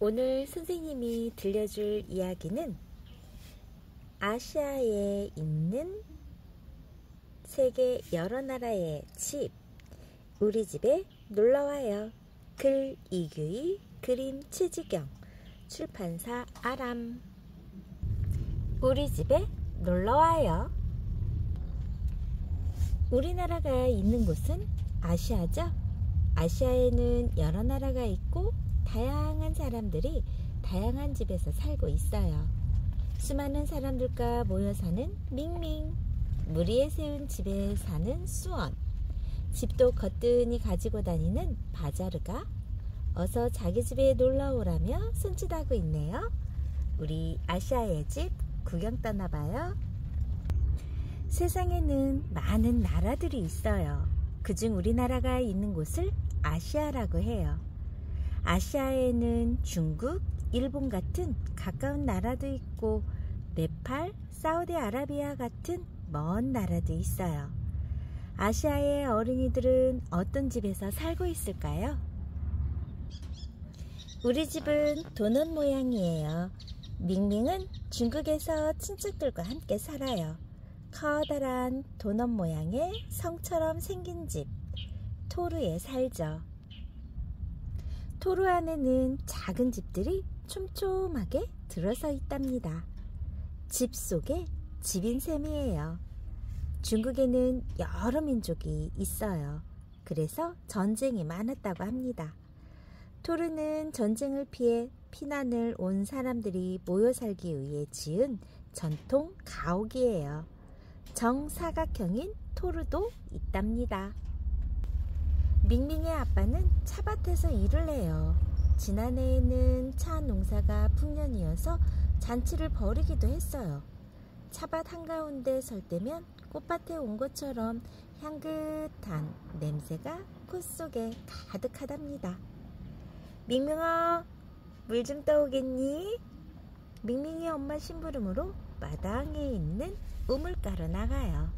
오늘 선생님이 들려줄 이야기는 아시아에 있는 세계 여러 나라의 집, 우리 집에 놀러와요. 글 이규희, 그림 최지경, 출판사 아람. 우리 집에 놀러와요. 우리나라가 있는 곳은 아시아죠. 아시아에는 여러 나라가 있고 다양한 사람들이 다양한 집에서 살고 있어요. 수많은 사람들과 모여 사는 밍밍, 물 위에 세운 집에 사는 수원, 집도 거뜬히 가지고 다니는 바자르가 어서 자기 집에 놀러오라며 손짓하고 있네요. 우리 아시아의 집 구경 떠나봐요. 세상에는 많은 나라들이 있어요. 그중 우리나라가 있는 곳을 아시아라고 해요. 아시아에는 중국, 일본 같은 가까운 나라도 있고 네팔, 사우디아라비아 같은 먼 나라도 있어요. 아시아의 어린이들은 어떤 집에서 살고 있을까요? 우리 집은 도넛 모양이에요. 밍밍은 중국에서 친척들과 함께 살아요. 커다란 도넛 모양의 성처럼 생긴 집, 토르에 살죠. 토르 안에는 작은 집들이 촘촘하게 들어서 있답니다. 집 속에 집인 셈이에요. 중국에는 여러 민족이 있어요. 그래서 전쟁이 많았다고 합니다. 토르는 전쟁을 피해 피난을 온 사람들이 모여 살기 위해 지은 전통 가옥이에요. 정사각형인 토르도 있답니다. 밍밍의 아빠는 차밭에서 일을 해요. 지난해에는 차 농사가 풍년이어서 잔치를 벌이기도 했어요. 차밭 한가운데 설 때면 꽃밭에 온 것처럼 향긋한 냄새가 콧 속에 가득하답니다. 밍밍아, 물 좀 떠오겠니? 밍밍이 엄마 심부름으로 마당에 있는 우물가로 나가요.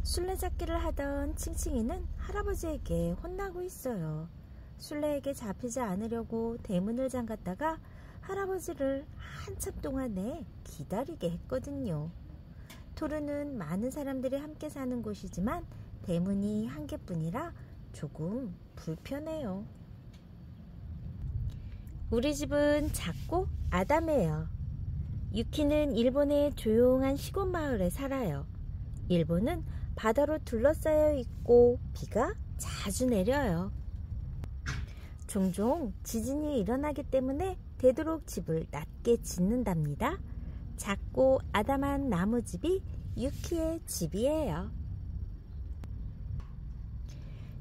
술래잡기를 하던 칭칭이는 할아버지에게 혼나고 있어요. 술래에게 잡히지 않으려고 대문을 잠갔다가 할아버지를 한참 동안에 기다리게 했거든요. 토르는 많은 사람들이 함께 사는 곳이지만 대문이 한 개뿐이라 조금 불편해요. 우리 집은 작고 아담해요. 유키는 일본의 조용한 시골 마을에 살아요. 일본은 바다로 둘러싸여 있고 비가 자주 내려요. 종종 지진이 일어나기 때문에 되도록 집을 낮게 짓는답니다. 작고 아담한 나무집이 유키의 집이에요.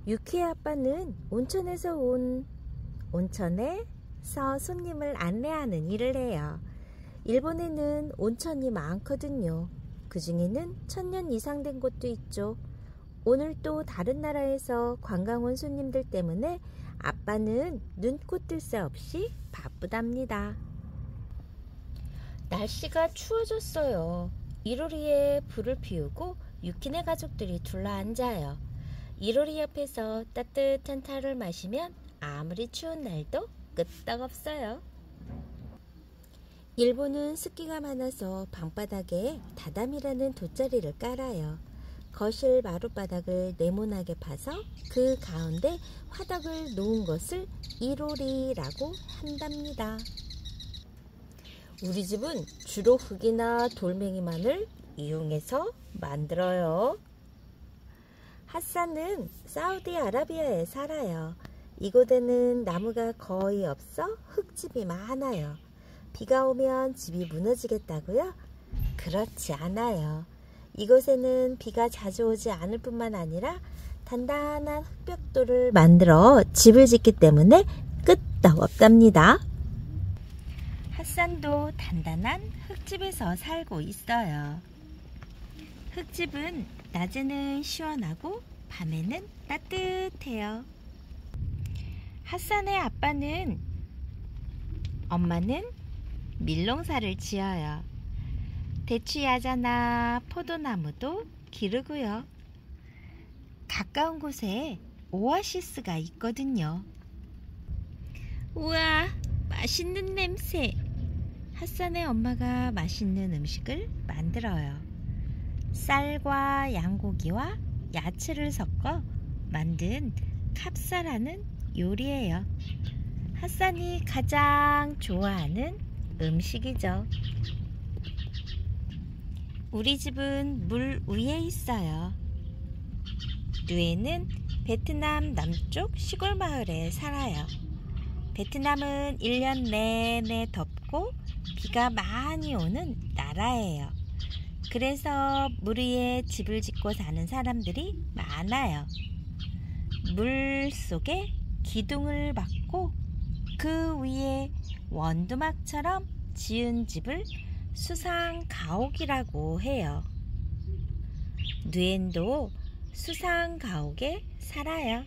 유키의 아빠는 온천에서 손님을 안내하는 일을 해요. 일본에는 온천이 많거든요. 그 중에는 1000년 이상 된 곳도 있죠. 오늘 또 다른 나라에서 관광 온 손님들 때문에 아빠는 눈코 뜰 새 없이 바쁘답니다. 날씨가 추워졌어요. 이로리에 불을 피우고 유키네 가족들이 둘러앉아요. 이로리 옆에서 따뜻한 차를 마시면 아무리 추운 날도 끄떡없어요. 일본은 습기가 많아서 방바닥에 다담이라는 돗자리를 깔아요. 거실 마룻바닥을 네모나게 파서 그 가운데 화덕을 놓은 것을 이로리라고 한답니다. 우리 집은 주로 흙이나 돌멩이만을 이용해서 만들어요. 핫산은 사우디아라비아에 살아요. 이곳에는 나무가 거의 없어 흙집이 많아요. 비가 오면 집이 무너지겠다고요? 그렇지 않아요. 이곳에는 비가 자주 오지 않을 뿐만 아니라 단단한 흙벽돌을 만들어 집을 짓기 때문에 끄떡없답니다. 핫산도 단단한 흙집에서 살고 있어요. 흙집은 낮에는 시원하고 밤에는 따뜻해요. 핫산의 엄마는 밀농사를 지어요. 대추야자나 포도나무도 기르고요. 가까운 곳에 오아시스가 있거든요. 우와, 맛있는 냄새. 핫산의 엄마가 맛있는 음식을 만들어요. 쌀과 양고기와 야채를 섞어 만든 캅사라는 요리예요. 핫산이 가장 좋아하는 음식이죠. 우리 집은 물 위에 있어요. 누에는 베트남 남쪽 시골 마을에 살아요. 베트남은 1년 내내 덥고 비가 많이 오는 나라예요. 그래서 물 위에 집을 짓고 사는 사람들이 많아요. 물 속에 기둥을 박고 그 위에 원두막처럼 지은 집을 수상가옥이라고 해요. 누엔도 수상가옥에 살아요.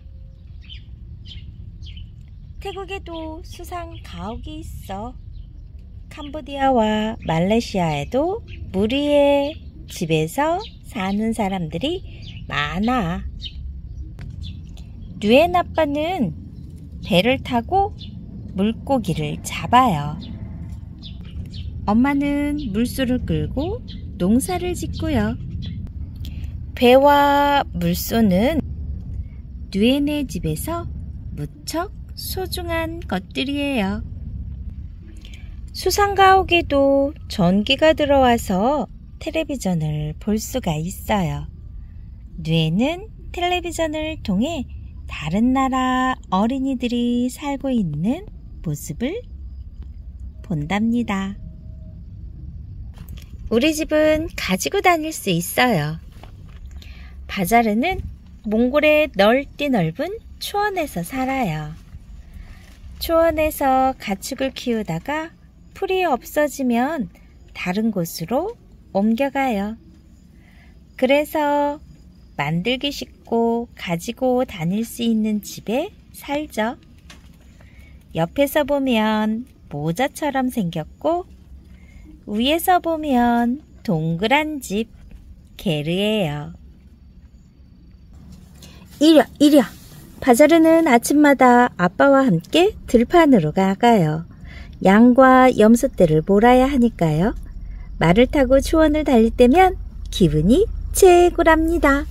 태국에도 수상가옥이 있어. 캄보디아와 말레이시아에도 물 위에 집에서 사는 사람들이 많아. 누엔 아빠는 배를 타고 물고기를 잡아요. 엄마는 물소를 끌고 농사를 짓고요. 배와 물소는 누엔의 집에서 무척 소중한 것들이에요. 수상가옥에도 전기가 들어와서 텔레비전을 볼 수가 있어요. 누에는 텔레비전을 통해 다른 나라 어린이들이 살고 있는 모습을 본답니다. 우리 집은 가지고 다닐 수 있어요. 바자르는 몽골의 넓디 넓은 초원에서 살아요. 초원에서 가축을 키우다가 풀이 없어지면 다른 곳으로 옮겨가요. 그래서 만들기 쉽고 가지고 다닐 수 있는 집에 살죠. 옆에서 보면 모자처럼 생겼고 위에서 보면 동그란 집 게르예요. 이랴. 바자르는 아침마다 아빠와 함께 들판으로 나가요. 양과 염소떼를 몰아야 하니까요. 말을 타고 초원을 달릴 때면 기분이 최고랍니다.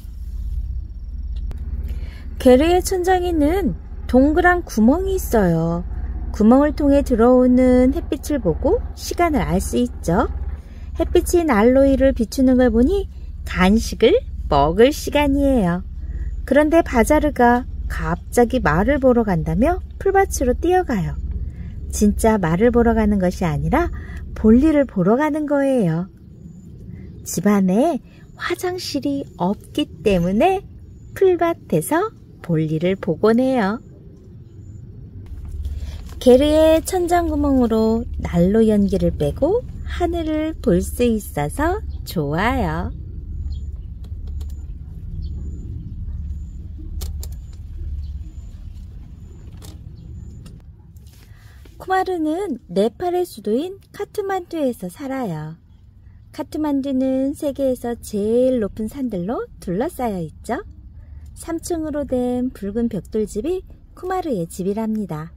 게르의 천장에는 동그란 구멍이 있어요. 구멍을 통해 들어오는 햇빛을 보고 시간을 알 수 있죠. 햇빛이 난로위를 비추는 걸 보니 간식을 먹을 시간이에요. 그런데 바자르가 갑자기 말을 보러 간다며 풀밭으로 뛰어가요. 진짜 말을 보러 가는 것이 아니라 볼일을 보러 가는 거예요. 집안에 화장실이 없기 때문에 풀밭에서 볼일을 보곤 해요. 게르의 천장구멍으로 난로 연기를 빼고 하늘을 볼 수 있어서 좋아요. 쿠마르는 네팔의 수도인 카트만두에서 살아요. 카트만두는 세계에서 제일 높은 산들로 둘러싸여 있죠. 3층으로 된 붉은 벽돌집이 쿠마르의 집이랍니다.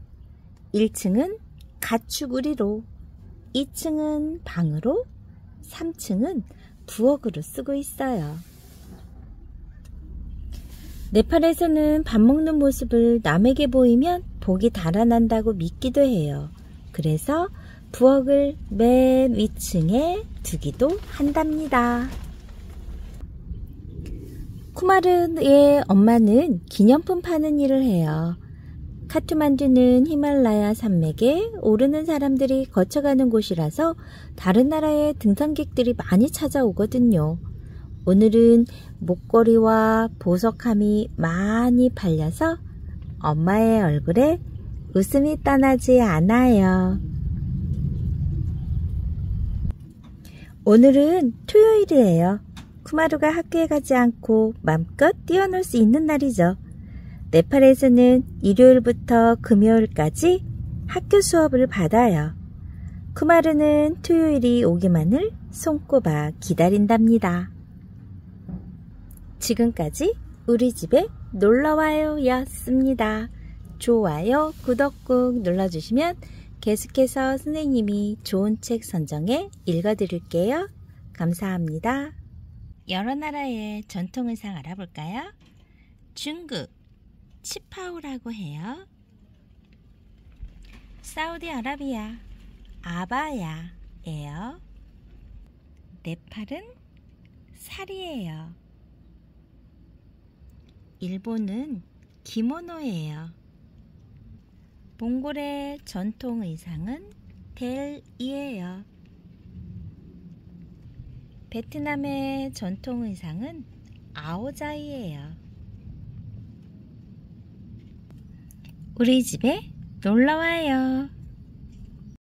1층은 가축우리로, 2층은 방으로, 3층은 부엌으로 쓰고 있어요. 네팔에서는 밥 먹는 모습을 남에게 보이면 복이 달아난다고 믿기도 해요. 그래서 부엌을 맨 위층에 두기도 한답니다. 쿠마르의 엄마는 기념품 파는 일을 해요. 카트만두는 히말라야 산맥에 오르는 사람들이 거쳐가는 곳이라서 다른 나라의 등산객들이 많이 찾아오거든요. 오늘은 목걸이와 보석함이 많이 팔려서 엄마의 얼굴에 웃음이 떠나지 않아요. 오늘은 토요일이에요. 쿠마르가 학교에 가지 않고 마음껏 뛰어놀 수 있는 날이죠. 네팔에서는 일요일부터 금요일까지 학교 수업을 받아요. 쿠마르는 토요일이 오기만을 손꼽아 기다린답니다. 지금까지 우리 집에 놀러와요 였습니다. 좋아요, 구독 꾹 눌러주시면 계속해서 선생님이 좋은 책 선정해 읽어드릴게요. 감사합니다. 여러 나라의 전통 의상 알아볼까요? 중국, 치파오라고 해요. 사우디아라비아, 아바야예요. 네팔은 사리예요. 일본은 기모노예요. 몽골의 전통 의상은 델이에요. 베트남의 전통 의상은 아오자이예요. 우리 집에 놀러와요.